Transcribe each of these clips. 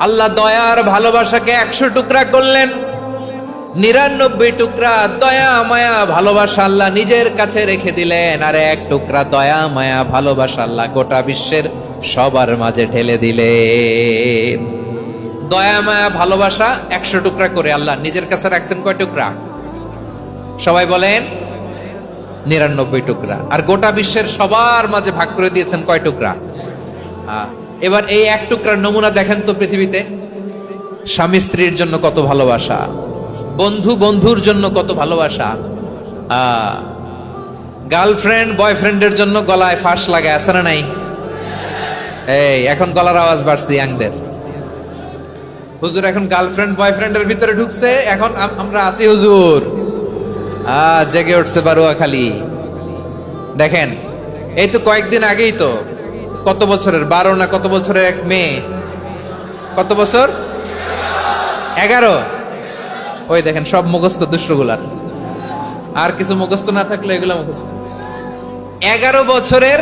আল্লাহ দয়ার ভালোবাসাকে 100 টুকরা করলেন, 99 টুকরা দয়া মায়া ভালোবাসা আল্লাহ নিজের কাছে রেখে দিলেন, আর 1 টুকরা দয়া মায়া ভালোবাসা আল্লাহ গোটা বিশ্বের সবার মাঝে ঢেলে দিলেন। দয়া মায়া ভালোবাসা 100 টুকরা করে আল্লাহ নিজের কাছে রাখছেন কয় টুকরা? সবাই বলেন 99 টুকরা। আর গোটা বিশ্বের সবার মাঝে ভাগ করে দিয়েছেন কয় টুকরা? এবার এই 1 টুকরার নমুনা দেখেন তো পৃথিবীতে। স্বামী স্ত্রীর জন্য কত ভালোবাসা, বন্ধু বন্ধুর জন্য কত ভালোবাসা, গার্লফ্রেন্ড বয়ফ্রেন্ডের জন্য গলায় ফাঁস লাগায়, আছে না নাই? এই এখন গলার আওয়াজ বাড়ছে ইয়াংদের। হুজুর এখন গার্লফ্রেন্ড বয়ফ্রেন্ডের ভিতরে ঢুকছে, এখন আমরা আছি হুজুর। জেগে উঠছে বারুয়া খালি। দেখেন এই তো কয়েকদিন আগেই তো, কত বছরের 12 না কত বছরের এক মেয়ে, কত বছর? 11। ওই দেখেন সব মুখস্থ দুষ্টগুলার, আর কিছু মুখস্থ না থাকলে এগুলো মুখস্থ। 11 বছরের,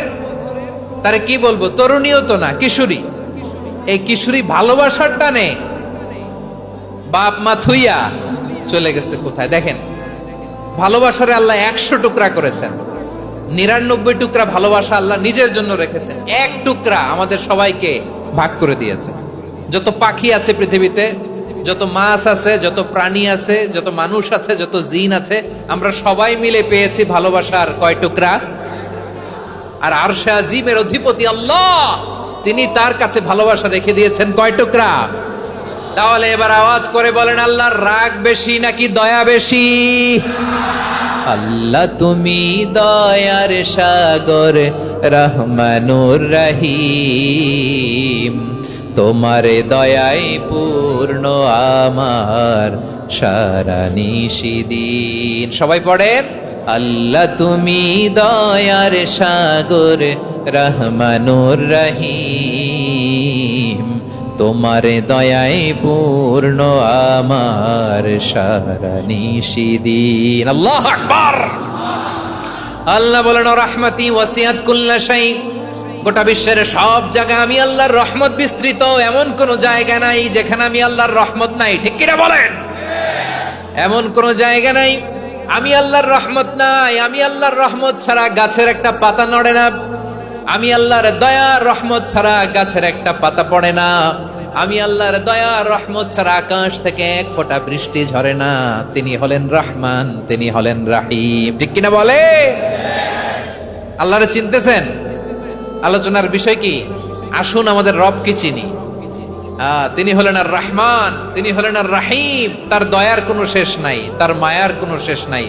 তারে কি বলবো, তরুণীও তো না, কিশোরী। এই কিশোরী ভালোবাসার টানে বাপ মা থুইয়া চলে গেছে কোথায়? দেখেন ভালোবাসারে আল্লাহ 100 টুকরা করেছেন, 99 টুকরা ভালোবাসা আল্লাহ নিজের জন্য রেখেছেন, 1 টুকরা আমাদের সবাইকে ভাগ করে দিয়েছে। যত পাখি আছে পৃথিবীতে, যত মাছ আছে, যত প্রাণী আছে, যত মানুষ আছে, যত জিন আছে, আমরা সবাই মিলে পেয়েছি ভালোবাসার কয় টুকরা? আর আরশে আজিমের অধিপতি আল্লাহ, তিনি তার কাছে ভালোবাসা রেখে দিয়েছেন কয় টুকরা? তাহলে এবার আওয়াজ করে বলেন, আল্লাহর রাগ বেশি নাকি দয়া বেশি? আল্লাহ তুমি দয়ার সাগর, রহমানুর রহিম, তোমার দয়াই পূর্ণ আমার সারা নিশিদিন। সবাই পড়েন, আল্লাহ তুমি দয়ার সাগর, রহমানুর রহিম, তোমার দয়াই পূর্ণ আমার সারা নিশিদিন। আল্লাহু আকবার। আল্লাহ বলেন, রাহমাতি ওয়াসিআত কুল্লা শাই, গোটা বিশ্বের সব জায়গায় আমি আল্লাহর রহমত বিস্তৃত, এমন কোন জায়গা নাই যেখানে আমি আল্লাহর রহমত নাই। ঠিক কিনা বলেন? এমন কোন জায়গা নাই আমি আল্লাহর রহমত নাই। আমি আল্লাহর রহমত ছাড়া গাছের একটা পাতা নড়ে না, আমি আল্লাহর দয়া রহমত ছাড়া গাছের একটা পাতা পড়ে না, আমি আল্লাহর দয়া রহমত ছাড়া আকাশ থেকে 1 ফোঁটা বৃষ্টি ঝরে না। তিনি হলেন রহমান, তিনি হলেন রাহিম। ঠিক কিনা বলে? আল্লাহরে চিনতেছেন? আলোচনার বিষয় কি? আসুন আমাদের রব কি চিনি। তিনি হলেন আর রহমান, তিনি হলেন আর রাহিম। তার দয়ার কোনো শেষ নাই, তার মায়ার কোনো শেষ নাই।